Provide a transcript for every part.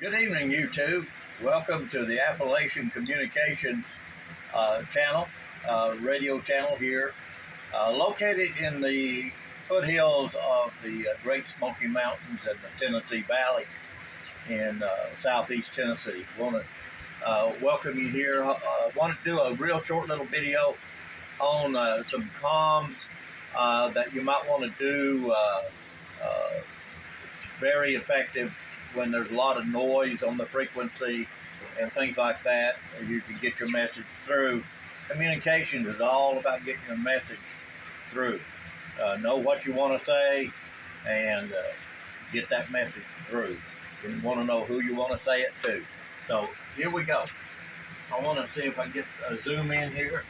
Good evening, YouTube. Welcome to the Appalachian Communications channel, radio channel here, located in the foothills of the Great Smoky Mountains and the Tennessee Valley in southeast Tennessee. Want to welcome you here. Want to do a real short little video on some comms that you might want to do. Very effective when there's a lot of noise on the frequency and things like that. You can get your message through. Communication is all about getting your message through. Know what you want to say and get that message through. You want to know who you want to say it to. So here we go. I want to see if I can get a zoom in here.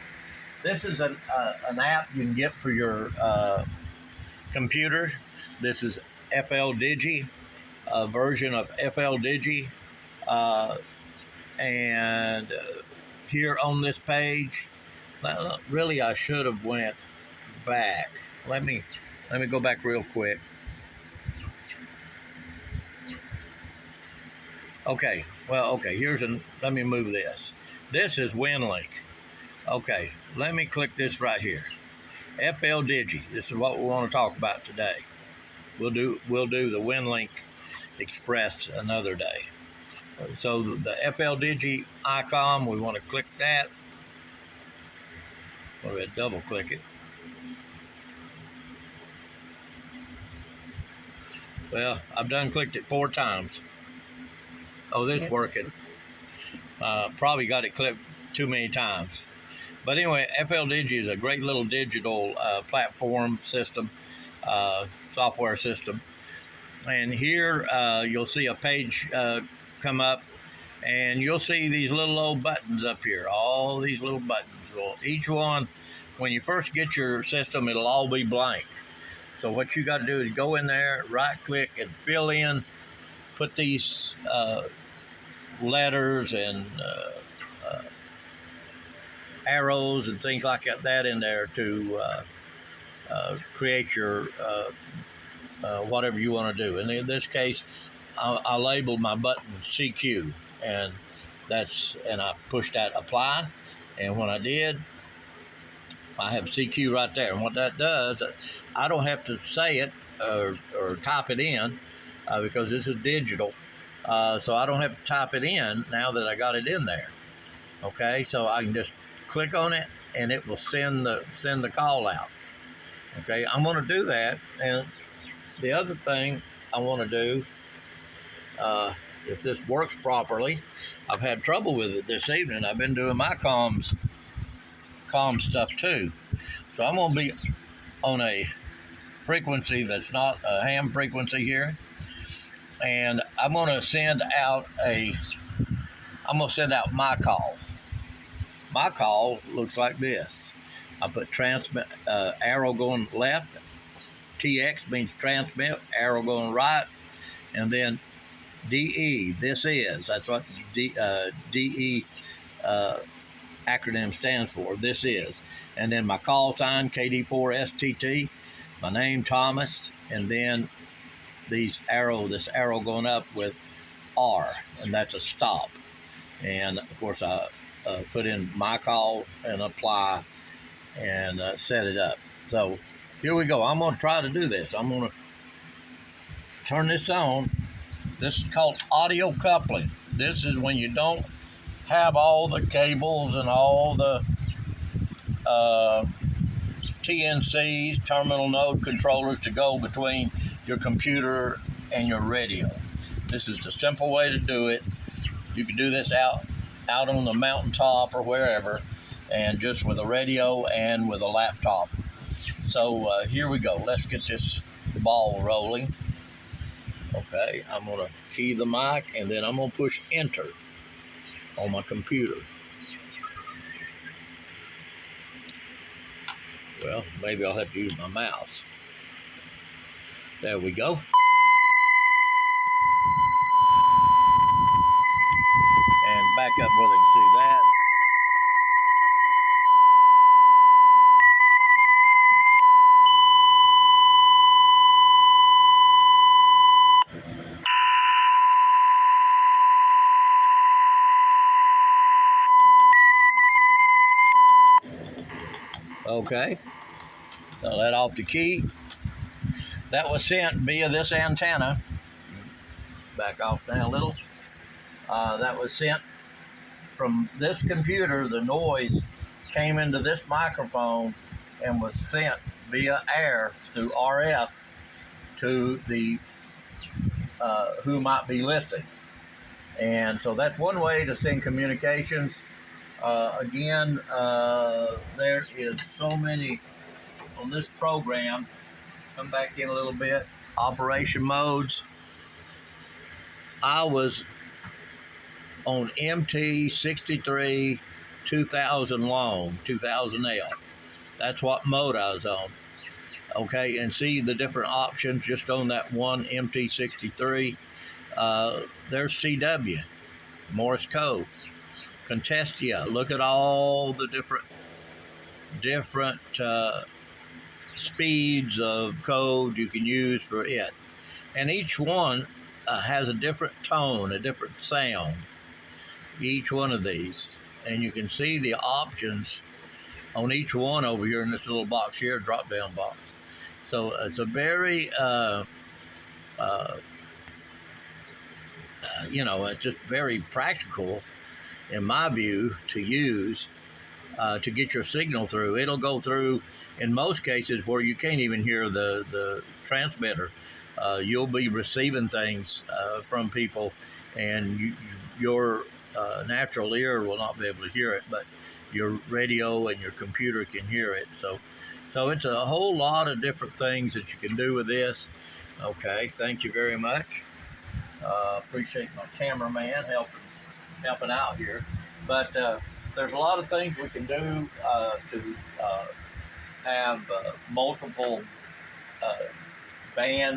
This is an app you can get for your computer. This is FLDIGI, a version of FLDIGI, and here on this page, really I should have went back. Let me go back real quick. Okay, let me move this. This is WinLink. Okay, let me click this right here. FLDIGI. This is what we want to talk about today. We'll do the WinLink Express another day. So the FLDIGI icon, we want to click that. Go ahead, double click it. Well, I've done clicked it 4 times. Oh, this is working. Probably got it clicked too many times. But anyway, FLDIGI is a great little digital platform system, software system. And here you'll see a page come up, and you'll see these little old buttons up here, all these little buttons. Well, each one, when you first get your system, it'll all be blank. So what you got to do is go in there, right click, and fill in, put these letters and arrows and things like that in there to create your whatever you want to do. And in this case, I labeled my button CQ, and I pushed that apply, and when I did, I have CQ right there. And what that does, I don't have to say it or type it in because this is digital, so I don't have to type it in now that I got it in there. Okay, so I can just click on it and it will send the call out. Okay, I'm going to do that. And the other thing I want to do, if this works properly, I've had trouble with it this evening. I've been doing my comm stuff too. So I'm going to be on a frequency that's not a ham frequency here. And I'm going to send out my call. My call looks like this. I put transmit, arrow going left. TX means transmit, arrow going right, and then DE, that's what DE acronym stands for, this is. And then my call sign, KD4STT, my name, Thomas, and then this arrow going up with R, and that's a stop. And of course I put in my call and apply and set it up. So here we go. I'm going to try to do this. I'm going to turn this on. This is called audio coupling. This is when you don't have all the cables and all the TNCs, terminal node controllers, to go between your computer and your radio. This is the simple way to do it. You can do this out on the mountaintop or wherever, and just with a radio and with a laptop. So here we go. Let's get this ball rolling. Okay, I'm going to key the mic, and then I'm going to push enter on my computer. Well, maybe I'll have to use my mouse. There we go. And back up where they can see that. Okay, so let off the key. That was sent via this antenna. Back off now a little. That was sent from this computer. The noise came into this microphone and was sent via air through RF to the who might be listening. And so that's one way to send communications. Again, there is so many on this program. Come back in a little bit. Operation modes. I was on MT63 2000 long, 2000L. That's what mode I was on. Okay, and see the different options just on that one MT63. There's CW, Morse code, Contestia. Look at all the different speeds of code you can use for it. And each one has a different tone, a different sound, each one of these. And you can see the options on each one over here in this little box here, drop down box. So it's a very, it's just very practical, in my view, to use to get your signal through. It'll go through in most cases where you can't even hear the transmitter. You'll be receiving things from people, and your natural ear will not be able to hear it, but your radio and your computer can hear it. So it's a whole lot of different things that you can do with this. Okay, thank you very much. Appreciate my cameraman helping out here. But there's a lot of things we can do to have multiple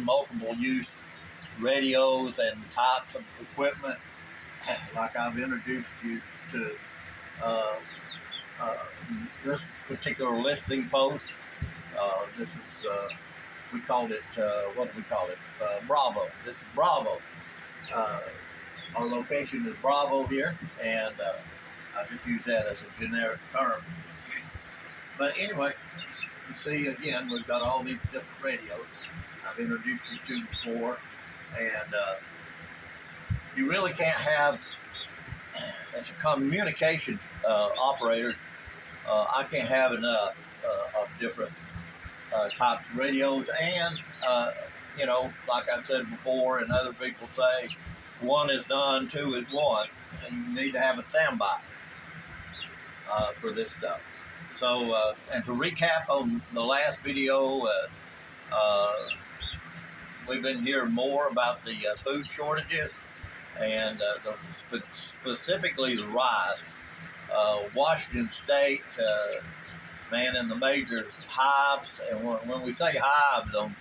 multiple use radios and types of equipment. Like I've introduced you to this particular listening post. This is, we called it, what do we call it? Bravo. This is Bravo. Our location is Bravo here, and I just use that as a generic term. But anyway, you see, again, we've got all these different radios I've introduced you to before, and you really can't have, as a communications operator, I can't have enough of different types of radios. And, like I've said before, and other people say, one is done, two is one, and you need to have a standby for this stuff. So, and to recap on the last video, we've been hearing more about the food shortages and specifically the rice. Washington State, in the major hives, and when we say hives on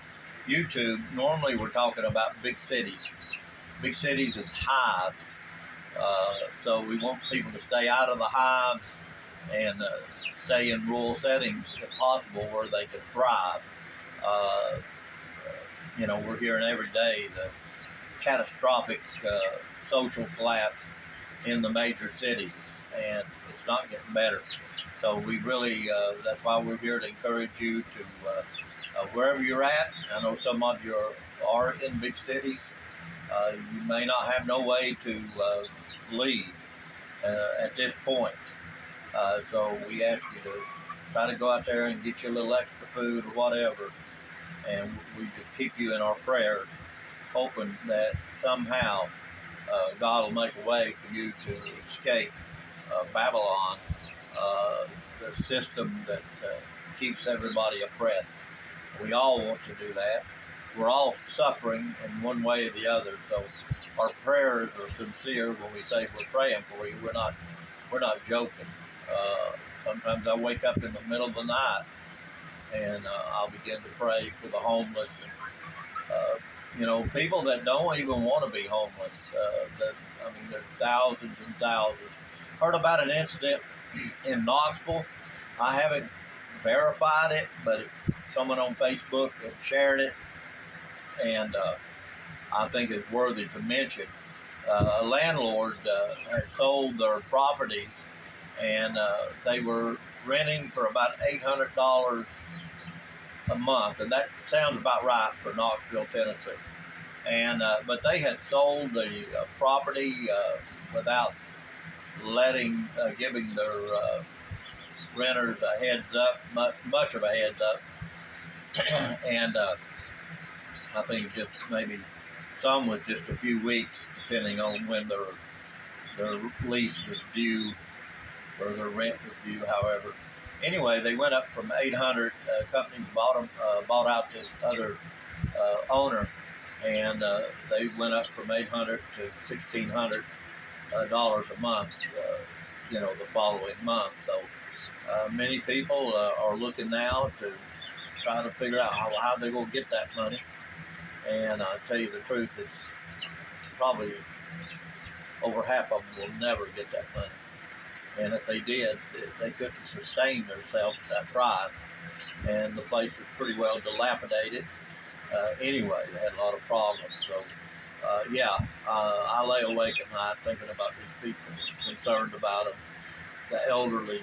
YouTube, normally we're talking about big cities. Big cities is hives. So we want people to stay out of the hives and stay in rural settings if possible where they can thrive. We're hearing every day the catastrophic social collapse in the major cities, and it's not getting better. So we really, that's why we're here to encourage you to, wherever you're at. I know some of you are in big cities. You may not have no way to leave at this point. So we ask you to try to go out there and get you a little extra food or whatever. And we just keep you in our prayers, hoping that somehow God will make a way for you to escape Babylon, the system that keeps everybody oppressed. We all want to do that. We're all suffering in one way or the other. So our prayers are sincere when we say we're praying for you. We're not joking. Sometimes I wake up in the middle of the night and I'll begin to pray for the homeless. And, people that don't even want to be homeless. There's thousands and thousands. Heard about an incident in Knoxville. I haven't verified it, but someone on Facebook had shared it, and I think it's worthy to mention. A landlord had sold their properties, and they were renting for about $800 a month, and that sounds about right for Knoxville, Tennessee. And but they had sold the property without giving their renters a heads up, much of a heads up, and I think just maybe some was just a few weeks, depending on when their lease was due or their rent was due. However, anyway, they went up from 800. Company bought out this other owner, and they went up from 800 to $1,600 a month. The following month. So many people are looking now to try to figure out how they're going to get that money. And I'll tell you the truth, it's probably over half of them will never get that money. And if they did, they couldn't sustain themselves at that price. And the place was pretty well dilapidated. Anyway, they had a lot of problems. So, I lay awake at night thinking about these people, concerned about them, the elderly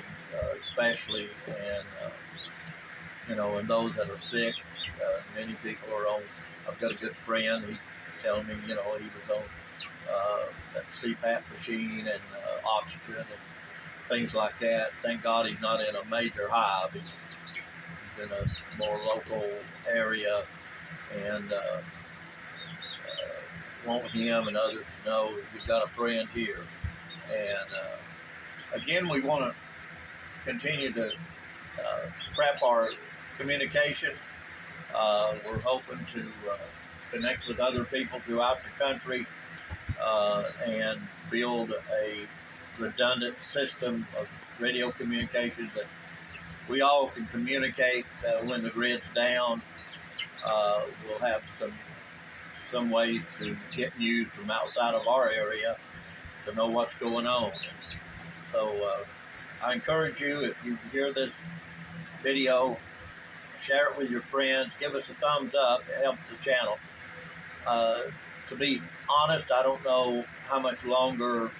especially, and and those that are sick. Many people are on. I've got a good friend. He telling me, he was on that CPAP machine and oxygen and things like that. Thank God he's not in a major hive. He's in a more local area, and want him and others to know that you've got a friend here. And again, we want to continue to prep our communication. We're hoping to connect with other people throughout the country and build a redundant system of radio communications that we all can communicate when the grid's down. We'll have some way to get news from outside of our area to know what's going on. So I encourage you, if you hear this video, share it with your friends, give us a thumbs up. It helps the channel. To be honest, I don't know how much longer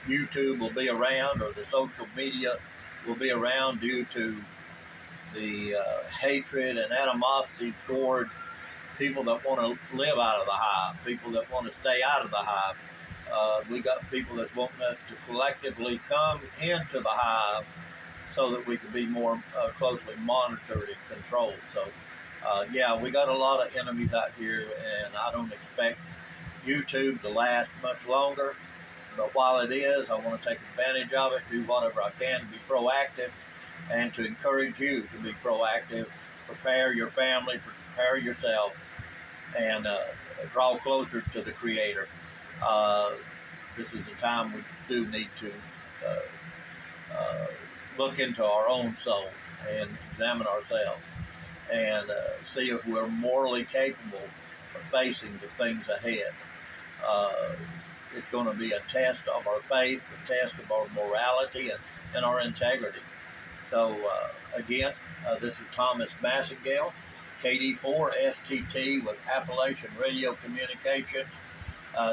YouTube will be around or the social media will be around due to the hatred and animosity toward people that want to live out of the hive, people that want to stay out of the hive. We got people that want us to collectively come into the hive so that we can be more closely monitored and controlled. So, we got a lot of enemies out here, and I don't expect YouTube to last much longer. But while it is, I want to take advantage of it, do whatever I can to be proactive, and to encourage you to be proactive. Prepare your family, prepare yourself, and draw closer to the Creator. This is a time we do need to look into our own soul and examine ourselves and see if we're morally capable of facing the things ahead. It's going to be a test of our faith, a test of our morality and our integrity. So, again, this is Thomas Massengale, KD4STT with Appalachian Radio Communications,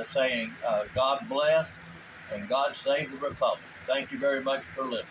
saying God bless and God save the Republic. Thank you very much for listening.